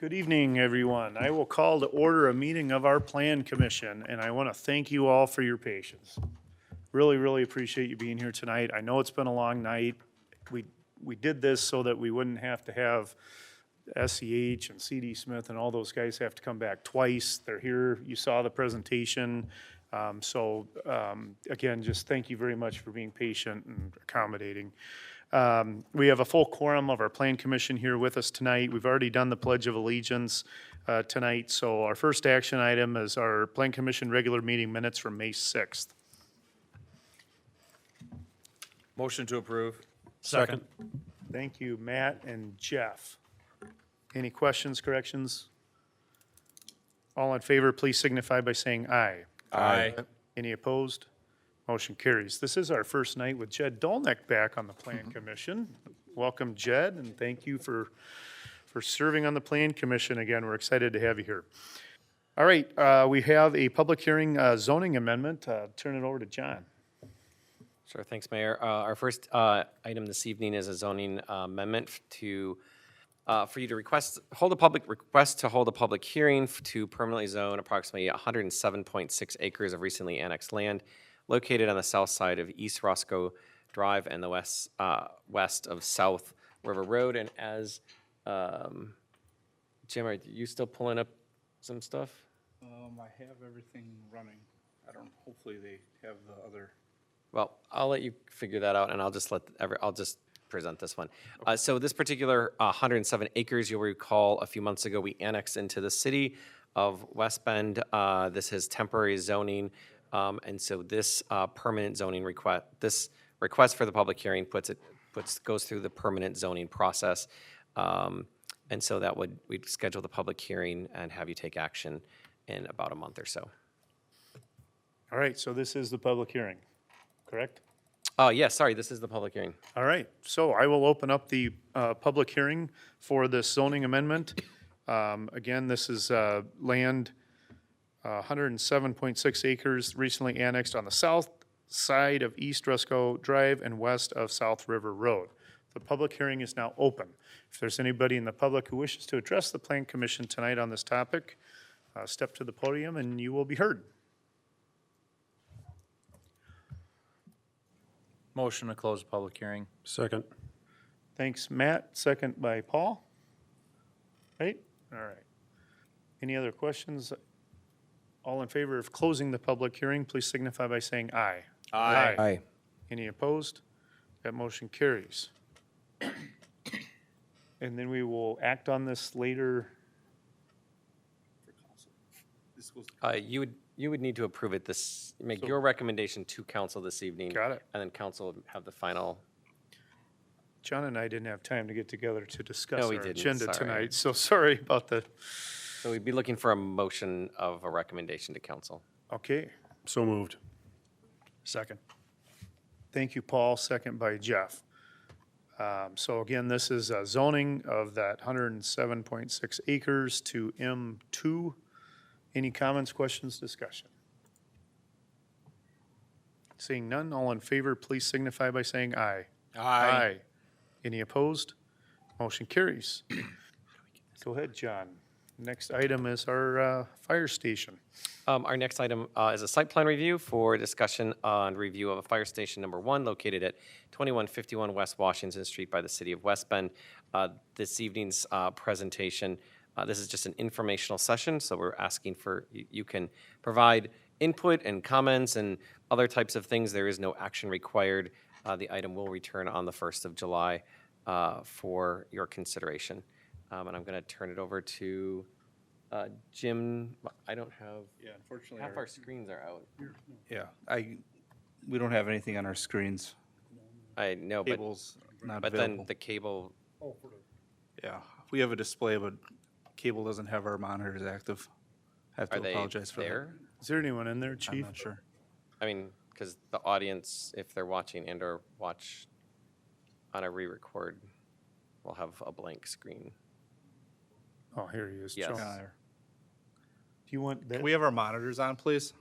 Good evening, everyone. I will call to order a meeting of our Plan Commission, and I want to thank you all for your patience. Really, really appreciate you being here tonight. I know it's been a long night. We did this so that we wouldn't have to have SCH and CD Smith and all those guys have to come back twice. They're here. You saw the presentation. Again, just thank you very much for being patient and accommodating. We have a full quorum of our Plan Commission here with us tonight. We've already done the Pledge of Allegiance tonight. So our first action item is our Plan Commission regular meeting minutes from May 6th. Motion to approve. Second. Thank you, Matt and Jeff. Any questions, corrections? All in favor, please signify by saying aye. Aye. Any opposed? Motion carries. This is our first night with Jed Dolnick back on the Plan Commission. Welcome, Jed, and thank you for serving on the Plan Commission again. We're excited to have you here. All right, we have a public hearing zoning amendment. Turn it over to John. Sure, thanks, Mayor. Our first item this evening is a zoning amendment to, for you to hold a public hearing to permanently zone approximately 107.6 acres of recently annexed land located on the south side of East Rusco Drive and the west of South River Road. And as, Jim, are you still pulling up some stuff? I have everything running. Hopefully they have the other. Well, I'll let you figure that out, and I'll just present this one. So this particular 107 acres, you'll recall a few months ago, we annexed into the city of West Bend. This is temporary zoning, and so this permanent zoning request, this request for the public hearing goes through the permanent zoning process. And so we'd schedule the public hearing and have you take action in about a month or so. All right, so this is the public hearing, correct? Yes, sorry, this is the public hearing. All right, so I will open up the public hearing for this zoning amendment. Again, this is land, 107.6 acres, recently annexed on the south side of East Rusco Drive and west of South River Road. The public hearing is now open. If there's anybody in the public who wishes to address the Plan Commission tonight on this topic, step to the podium and you will be heard. Motion to close the public hearing. Second. Thanks, Matt. Second by Paul. Right? All right. Any other questions? All in favor of closing the public hearing, please signify by saying aye. Aye. Aye. Any opposed? That motion carries. And then we will act on this later. You would need to approve it make your recommendation to council this evening. Got it. And then council would have the final. John and I didn't have time to get together to discuss No, we our didn't. agenda Sorry. tonight, so sorry about the, So we'd be looking for a motion of a recommendation to council. okay. So moved. Second. Thank you, Paul. Second by Jeff. So again, this is zoning of that 107.6 acres to M2. Any comments, questions, discussion? Seeing none, all in favor, please signify by saying aye. Aye. Any opposed? Motion carries. Go ahead, John. Next item is our fire station. Our next item is a site plan review for discussion on review of a fire station number 1 located at 2151 West Washington Street by the city of West Bend. This evening's presentation, this is just an informational session, so we're asking for, you can provide input and comments and other types of things. There is no action required. The item will return on the 1st of July for your consideration. And I'm going to turn it over to Jim. I don't have, Yeah, unfortunately. half our screens are out. Yeah, we don't have anything on our screens. I know, Cable's not but available. then the cable, Yeah, we have a display, but cable doesn't have our monitors active. I have to are they apologize for there? Is there anyone in there, that. I'm chief? not sure. I mean, because the audience, if they're watching and or watch on a re-record, will have a blank screen. Oh, here he is. Yes. Joe. Yeah, Do you want that? Can we have our monitors on, please?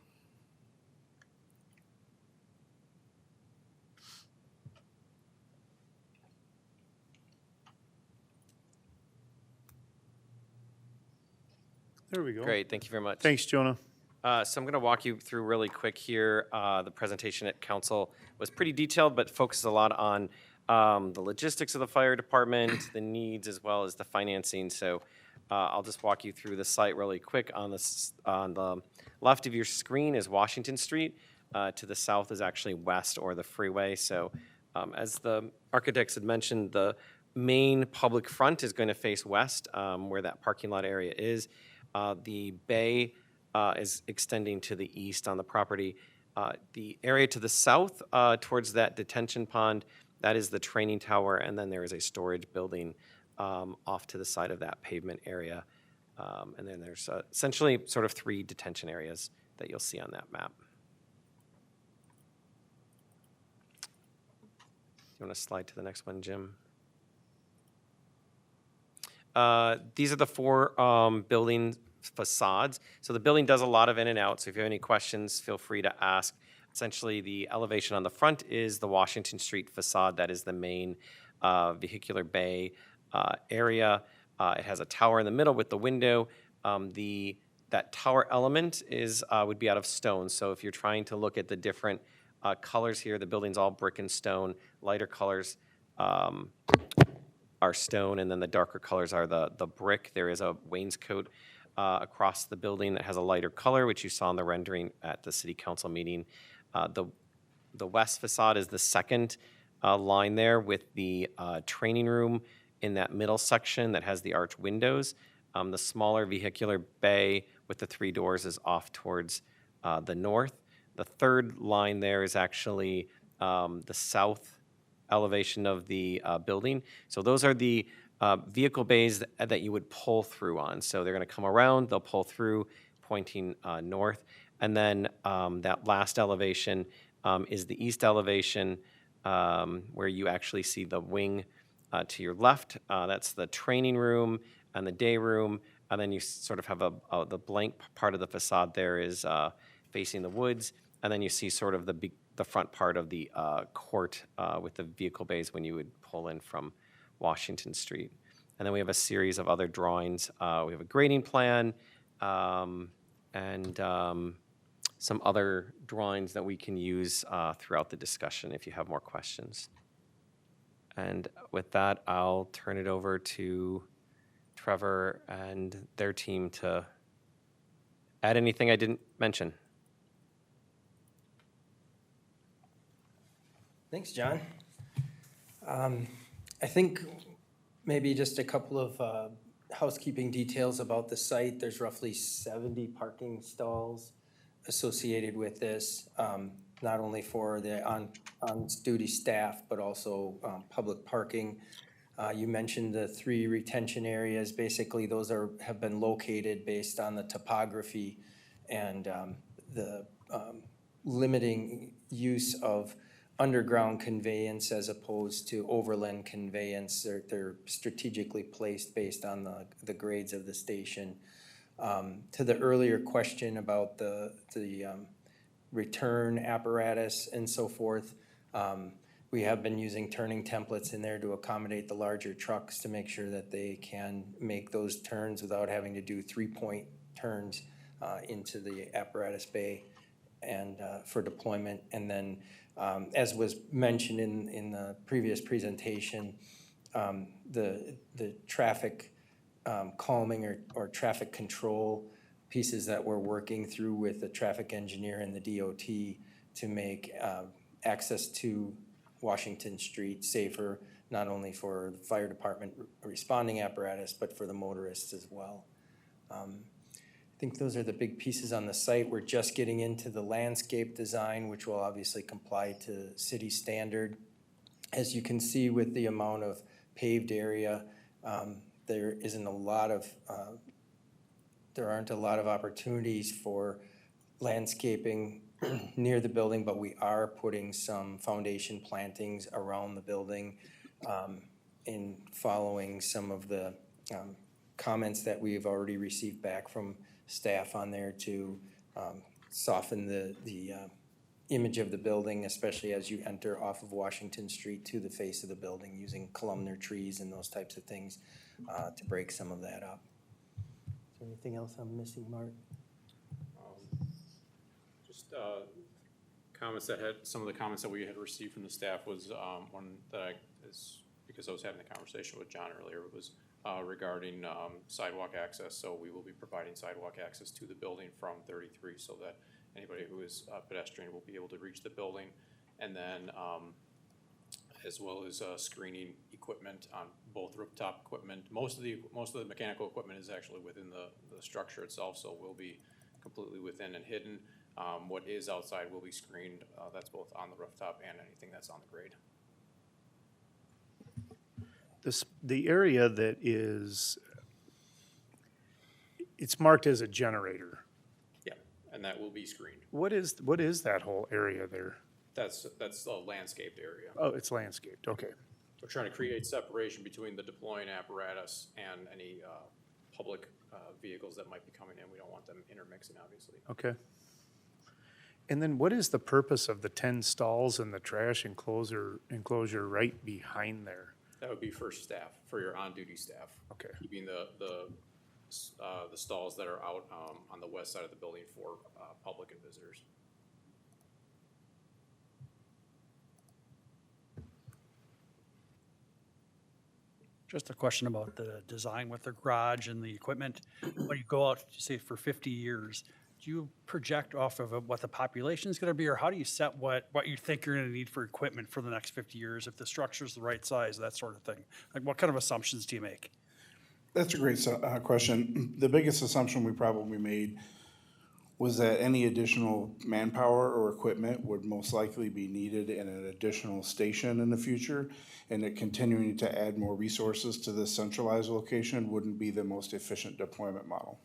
There we go. Great, thank you very much. Thanks, Jonah. So I'm going to walk you through really quick here. The presentation at council was pretty detailed, but focused a lot on the logistics of the fire department, the needs, as well as the financing. So I'll just walk you through the site really quick. On the left of your screen is Washington Street. To the south is actually West or the freeway. So as the architects had mentioned, the main public front is going to face west, where that parking lot area is. The bay is extending to the east on the property. The area to the south towards that detention pond, that is the training tower, and then there is a storage building off to the side of that pavement area. And then there's essentially sort of 3 detention areas that you'll see on that map. You want to slide to the next one, Jim? These are the 4 building facades. So the building does a lot of in and out. So if you have any questions, feel free to ask. Essentially, the elevation on the front is the Washington Street facade. That is the main vehicular bay area. It has a tower in the middle with the window. That tower element would be out of stone. So if you're trying to look at the different colors here, the building's all brick and stone. Lighter colors are stone, and then the darker colors are the brick. There is a wainscot across the building that has a lighter color, which you saw in the rendering at the city council meeting. The west facade is the second line there with the training room in that middle section that has the arch windows. The smaller vehicular bay with the 3 doors is off towards the north. The third line there is actually the south elevation of the building. So those are the vehicle bays that you would pull through on. So they're going to come around, they'll pull through, pointing north. And then that last elevation is the east elevation, where you actually see the wing to your left. That's the training room and the day room. And then you sort of have the blank part of the facade there is facing the woods. And then you see sort of the front part of the court with the vehicle bays when you would pull in from Washington Street. And then we have a series of other drawings. We have a grading plan and some other drawings that we can use throughout the discussion if you have more questions. And with that, I'll turn it over to Trevor and their team to add anything I didn't mention. Thanks, John. I think maybe just a couple of housekeeping details about the site. There's roughly 70 parking stalls associated with this, not only for the on-duty staff, but also public parking. You mentioned the 3 retention areas. Basically, those have been located based on the topography and the limiting use of underground conveyance as opposed to overland conveyance. They're strategically placed based on the grades of the station. To the earlier question about the return apparatus and so forth, we have been using turning templates in there to accommodate the larger trucks to make sure that they can make those turns without having to do 3-point turns into the apparatus bay and for deployment. And then as was mentioned in the previous presentation, the traffic calming or traffic control pieces that we're working through with the traffic engineer and the DOT to make access to Washington Street safer, not only for the fire department responding apparatus, but for the motorists as well. I think those are the big pieces on the site. We're just getting into the landscape design, which will obviously comply to city standard. As you can see with the amount of paved area, there aren't a lot of opportunities for landscaping near the building, but we are putting some foundation plantings around the building in following some of the comments that we've already received back from staff on there to soften the image of the building, especially as you enter off of Washington Street to the face of the building, using columnar trees and those types of things to break some of that up. Is there Anything else I'm missing, Mark? Just comments that had, some of the comments that we had received from the staff was one that because I was having a conversation with John earlier, was regarding sidewalk access. So we will be providing sidewalk access to the building from 33 so that anybody who is pedestrian will be able to reach the building. And then as well as screening equipment on both rooftop equipment. Most of the mechanical equipment is actually within the structure itself, so will be completely within and hidden. What is outside will be screened. That's both on the rooftop and anything that's on the grade. The area that is, it's marked as a generator. Yeah, and that will be screened. What is that whole area there? That's a landscaped area. Oh, it's landscaped, okay. We're trying to create separation between the deploying apparatus and any public vehicles that might be coming in. We don't want them intermixing, obviously. Okay. And then what is the purpose of the 10 stalls and the trash enclosure right behind there? That would be for staff, for your on-duty staff. Okay. Keeping the stalls that are out on the west side of the building for public and visitors. Just a question about the design with the garage and the equipment. When you go out, say, for 50 years, do you project off of what the population is going to be, or how do you set what you think you're going to need for equipment for the next 50 years, if the structure's the right size, that sort of thing? Like, what kind of assumptions do you make? That's a great question. The biggest assumption we probably made was that any additional manpower or equipment would most likely be needed in an additional station in the future, and that continuing to add more resources to this centralized location wouldn't be the most efficient deployment model.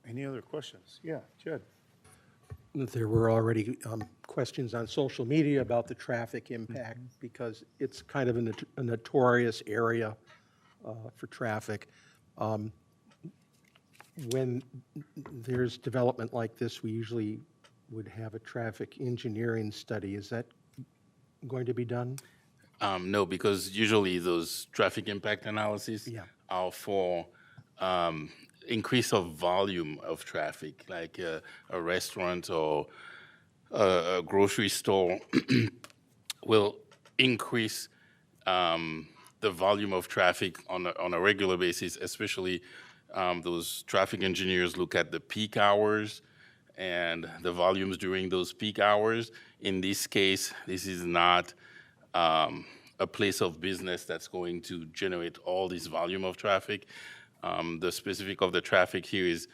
Any other questions? Yeah, Jed. There were already questions on social media about the traffic impact because it's kind of a notorious area for traffic. When there's development like this, we usually would have a traffic engineering study. Is that going to be done? No, because usually those traffic impact analyses Yeah. are for increase of volume of traffic, like a restaurant or a grocery store will increase the volume of traffic on a regular basis, especially those traffic engineers look at the peak hours and the volumes during those peak hours. In this case, this is not a place of business that's going to generate all this volume of traffic. The specific of the traffic here is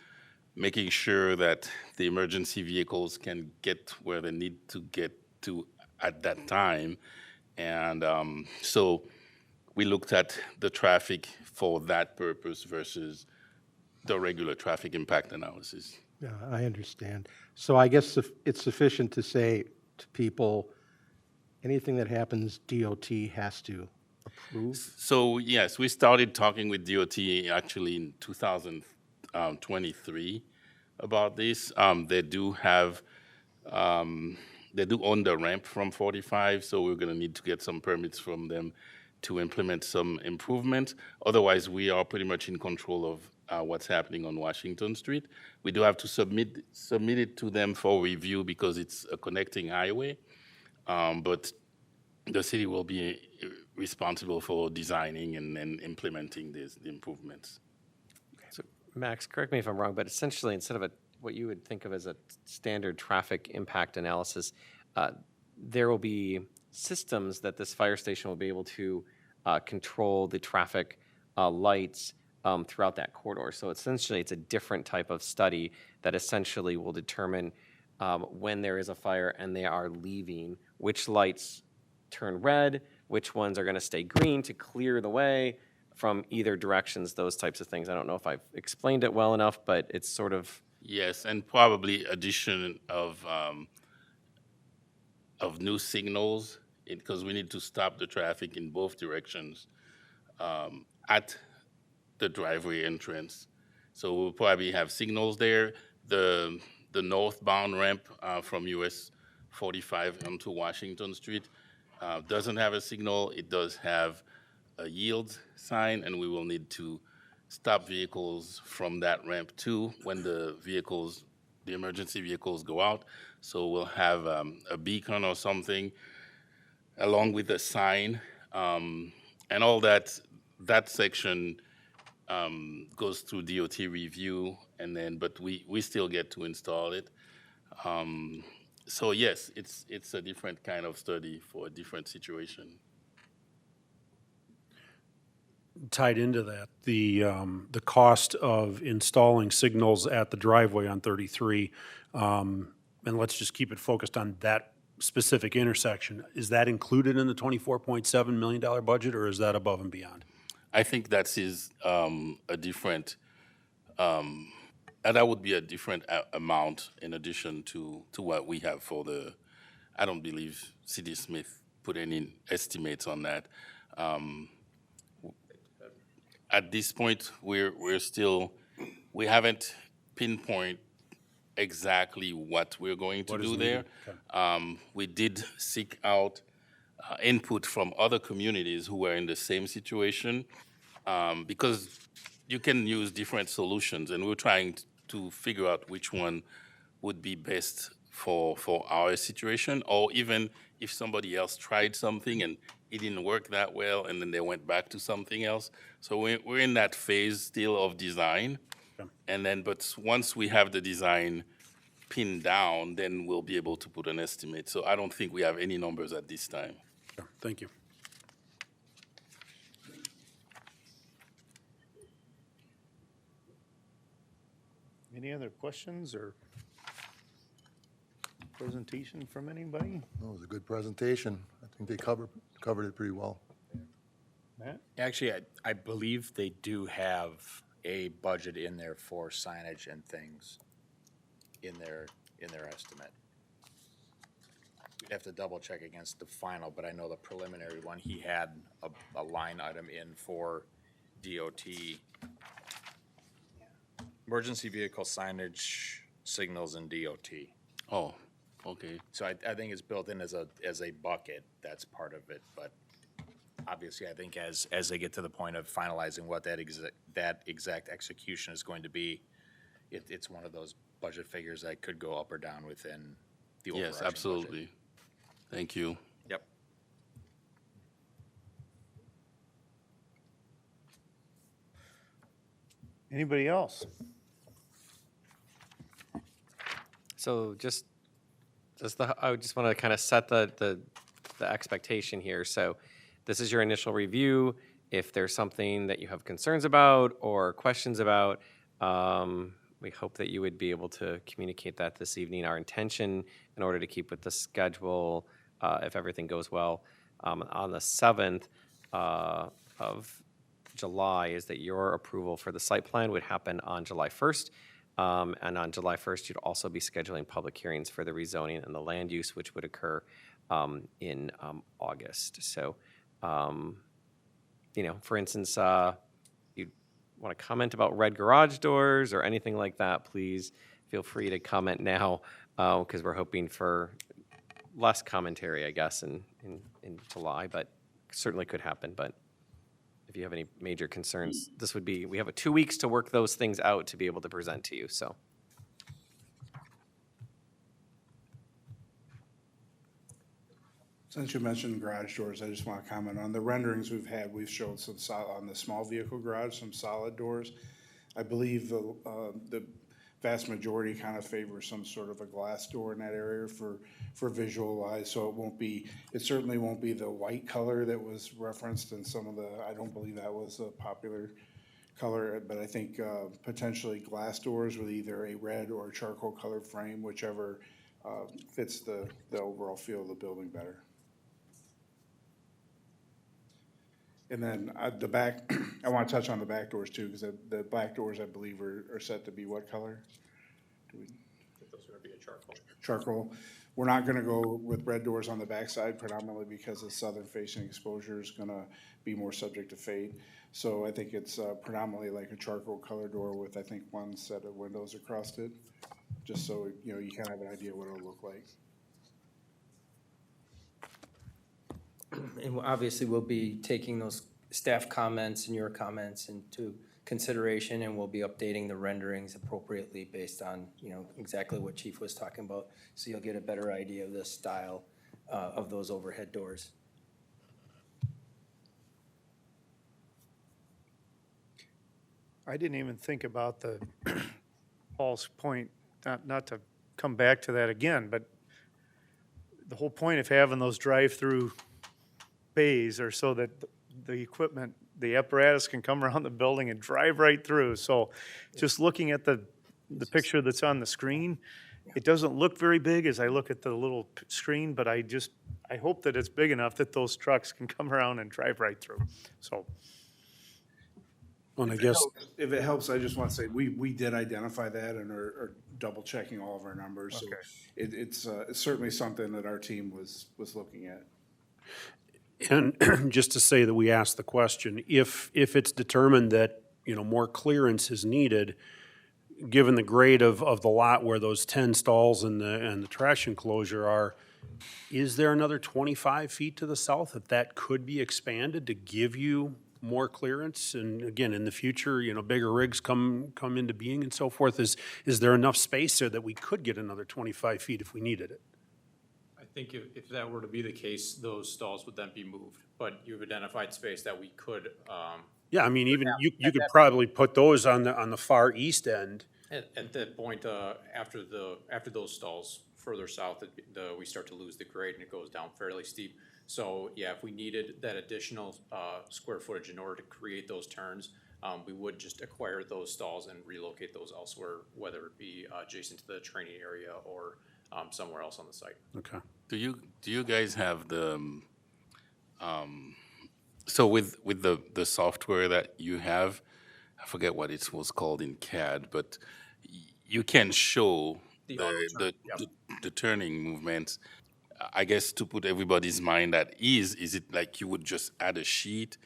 making sure that the emergency vehicles can get where they need to get to at that time. And so we looked at the traffic for that purpose versus the regular traffic impact analysis. Yeah, I understand. So I guess it's sufficient to say to people, anything that happens, DOT has to approve? So yes, we started talking with DOT actually in 2023 about this. They do have, they do own the ramp from 45, so we're gonna need to get some permits from them to implement some improvements. Otherwise, we are pretty much in control of what's happening on Washington Street. We do have to submit it to them for review because it's a connecting highway, but the city will be responsible for designing and implementing the improvements. So, Max, correct me if I'm wrong, but essentially, instead of what you would think of as a standard traffic impact analysis, there will be systems that this fire station will be able to control the traffic lights throughout that corridor. So essentially, it's a different type of study that essentially will determine when there is a fire and they are leaving, which lights turn red, which ones are going to stay green to clear the way from either directions, those types of things. I don't know if I've explained it well enough, but it's sort of... Yes, and probably addition of new signals, because we need to stop the traffic in both directions at the driveway entrance. So we'll probably have signals there. The northbound ramp from US 45 onto Washington Street doesn't have a signal. It does have a yield sign, and we will need to stop vehicles from that ramp too when the emergency vehicles go out. So we'll have a beacon or something along with a sign, and all that section goes through DOT review, and then but we still get to install it. So yes, it's a different kind of study for a different situation. Tied into that, the cost of installing signals at the driveway on 33, and let's just keep it focused on that specific intersection. Is that included in the $24.7 million budget, or is that above and beyond? I think that is a different, that would be a different amount in addition to what we have for the, I don't believe C.D. Smith put any estimates on that. At this point, we haven't pinpoint exactly what we're going to do there. We did seek out input from other communities who were in the same situation, because you can use different solutions, and we're trying to figure out which one would be best for our situation, or even if somebody else tried something and it didn't work that well, and then they went back to something else. So we're in that phase still of design, and then but once we have the design pinned down, then we'll be able to put an estimate. So I don't think we have any numbers at this time. Yeah, thank you. Any other questions or presentation from anybody? That was a good presentation. I think they covered it pretty well. Matt? Actually, I believe they do have a budget in there for signage and things in their estimate. We'd have to double check against the final, but I know the preliminary one, he had a line item in for DOT. Emergency vehicle signage, signals, and DOT. Oh, okay. So I think it's built in as a bucket, that's part of it, but obviously I think as they get to the point of finalizing what that exact execution is going to be, it's one of those budget figures that could go up or down within the overarching Yes, budget. absolutely. Thank you. Yep. Anybody else? So I just want to kind of set the expectation here. So this is your initial review. If there's something that you have concerns about or questions about, we hope that you would be able to communicate that this evening. Our intention, in order to keep with the schedule, if everything goes well, on the 7th of July, is that your approval for the site plan would happen on July 1st. And on July 1st, you'd also be scheduling public hearings for the rezoning and the land use, which would occur in August. So, for instance, you want to comment about red garage doors or anything like that, please feel free to comment now, because we're hoping for less commentary, I guess, in July, but certainly could happen. But if you have any major concerns, we have 2 weeks to work those things out to be able to present to you, so. Since you mentioned garage doors, I just want to comment on the renderings we've shown some on the small vehicle garage, some solid doors. I believe the vast majority kind of favor some sort of a glass door in that area for visual wise, so it certainly won't be the white color that was referenced in some of I don't believe that was a popular color, but I think potentially glass doors with either a red or charcoal colored frame, whichever fits the overall feel of the building better. And then the back, I want to touch on the back doors too, because the back doors, I believe, are set to be what color? I think those are gonna be a charcoal. Charcoal. We're not gonna go with red doors on the backside predominantly because the southern facing exposure is gonna be more subject to fade. So I think it's predominantly like a charcoal color door with, I think, one set of windows across it, just so, you know, you kind of have an idea what it'll look like. And obviously, we'll be taking those staff comments and your comments into consideration, and we'll be updating the renderings appropriately based on, you know, exactly what Chief was talking about. So you'll get a better idea of the style of those overhead doors. I didn't even think about the, Paul's point, not to come back to that again, but the whole point of having those drive-through bays are so that the equipment, the apparatus can come around the building and drive right through. So just looking at the picture that's on the screen, it doesn't look very big as I look at the little screen, but I hope that it's big enough that those trucks can come around and drive right through. So. And I guess, If it helps, I just want to say, we did identify that and are double checking all of our numbers. So Okay. it's certainly something that our team was looking at. and just to say that we asked the question, if it's determined that, you know, more clearance is needed, given the grade of the lot where those 10 stalls and the trash enclosure are, is there another 25 feet to the south that could be expanded to give you more clearance? And again, in the future, you know, bigger rigs come into being and so forth. Is there enough space there that we could get another 25 feet if we needed it? I think if that were to be the case, those stalls would then be moved. But you've identified space that we could, Yeah, I mean, even you could probably put those on the far east end. at that point, after those stalls further south, we start to lose the grade and it goes down fairly steep. So, yeah, if we needed that additional square footage in order to create those turns, we would just acquire those stalls and relocate those elsewhere, whether it be adjacent to the training area or somewhere else on the site. Okay. Do you guys have the, so with the software that you have, I forget what it was called in CAD, but you can show the turning movements. I guess to put everybody's mind at ease, is it like you would just add a sheet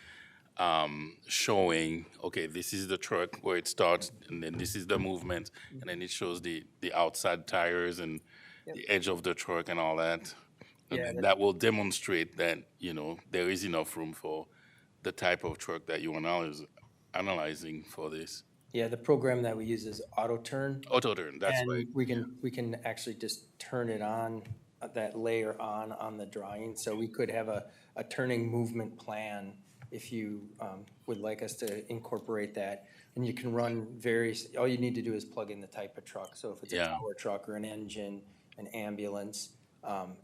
showing, okay, this is the truck where it starts, and then this is the movement, and then it shows the outside tires and the edge of the truck and all that. And then that will demonstrate that, you know, there is enough room for the type of truck that you are analyzing for this. Yeah, the program that we use is Auto Turn. Auto turn, that's And right. we can actually just turn it on, that layer on the drawing. So we could have a turning movement plan if you would like us to incorporate that. And you can run various, all you need to do is plug in the type of truck. So if it's a Yeah. tower truck or an engine, an ambulance,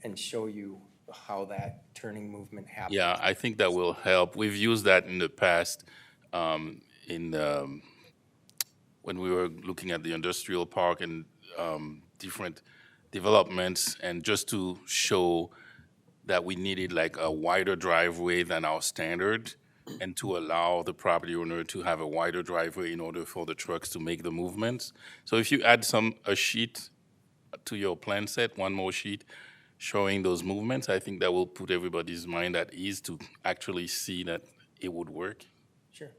and show you how that turning movement happens. Yeah, I think that will help. We've used that in the past when we were looking at the industrial park and different developments, and just to show that we needed like a wider driveway than our standard, and to allow the property owner to have a wider driveway in order for the trucks to make the movements. So if you add a sheet to your plan set, one more sheet showing those movements, I think that will put everybody's mind at ease to actually see that it would work. Sure.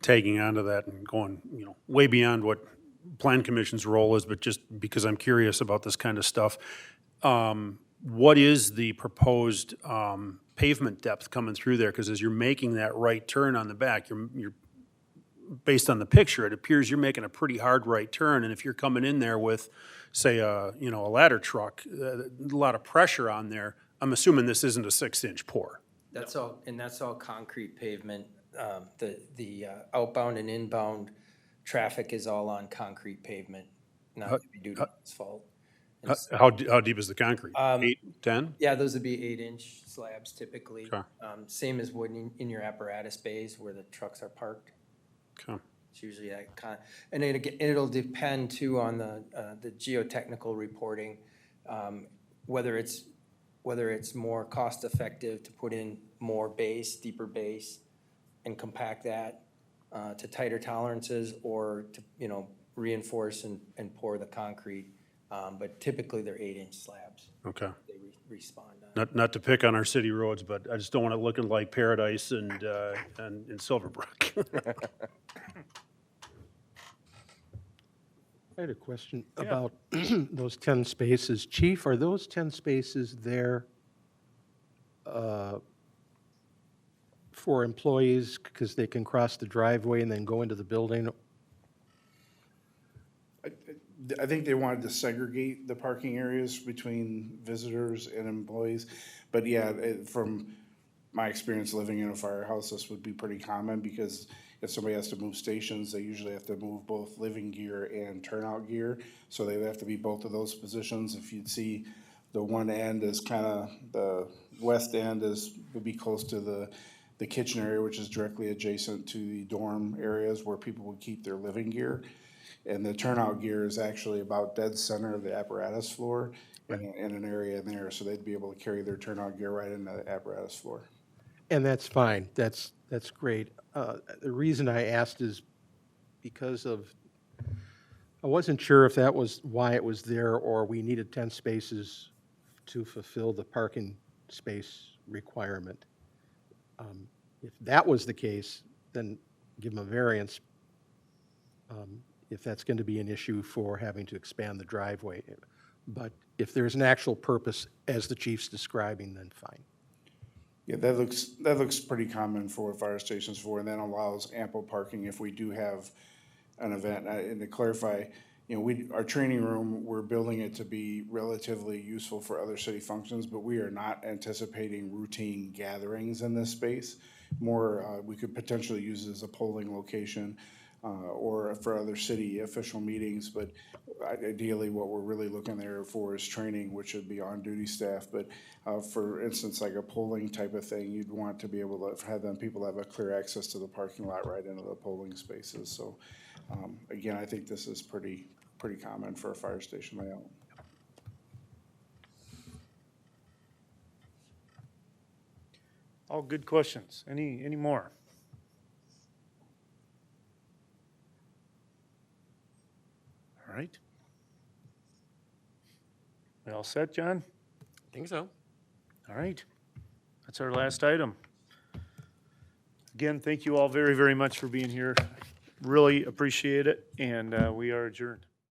Tagging onto that and going, you know, way beyond what Plan Commission's role is, but just because I'm curious about this kind of stuff, what is the proposed pavement depth coming through there? Because as you're making that right turn on the back, you're based on the picture, it appears you're making a pretty hard right turn, and if you're coming in there with, say, a ladder truck, a lot of pressure on there, I'm assuming this isn't a 6-inch pour. That's all concrete pavement. The outbound and inbound traffic is all on concrete pavement, not heavy-duty asphalt. And How deep is the concrete? 8, 10? yeah, those would be 8-inch slabs typically. Okay. Same as when in your apparatus bays where the trucks are parked. Okay. It's usually that kind, and it'll depend too on the geotechnical reporting, whether it's more cost effective to put in more base, deeper base, and compact that to tighter tolerances, or to reinforce and pour the concrete But typically they're 8-inch slabs. Okay. They respond on. Not to pick on our city roads, but I just don't want it looking like Paradise and Silverbrook. I had a question about those 10 spaces. Chief, are those 10 spaces there for employees because they can cross the driveway and then go into the building? I think they wanted to segregate the parking areas between visitors and employees. But yeah, from my experience living in a firehouse, this would be pretty common because if somebody has to move stations, they usually have to move both living gear and turnout gear. So they would have to be both of those positions. If you'd see the one end is kind of, the west end would be close to the kitchen area, which is directly adjacent to the dorm areas where people would keep their living gear. And the turnout gear is actually about dead center of the apparatus floor in an area in there. So they'd be able to carry their turnout gear right into the apparatus floor. And that's fine. That's great. The reason I asked is because I wasn't sure if that was why it was there or we needed 10 spaces to fulfill the parking space requirement. If that was the case, then give them a variance if that's going to be an issue for having to expand the driveway. But if there's an actual purpose, as the chief's describing, then fine. Yeah, that looks pretty common for fire stations for, and that allows ample parking if we do have an event. And to clarify, our training room, we're building it to be relatively useful for other city functions, but we are not anticipating routine gatherings in this space. More, we could potentially use it as a polling location or for other city official meetings, but ideally what we're really looking there for is training, which would be on-duty staff. But for instance, like a polling type of thing, you'd want to be able to have people have a clear access to the parking lot right into the polling spaces. So again, I think this is pretty common for a fire station layout. All good questions. Any more? All right. We all set, John? I think so. All right. That's our last item. Again, thank you all very, very much for being here. Really appreciate it, and we are adjourned.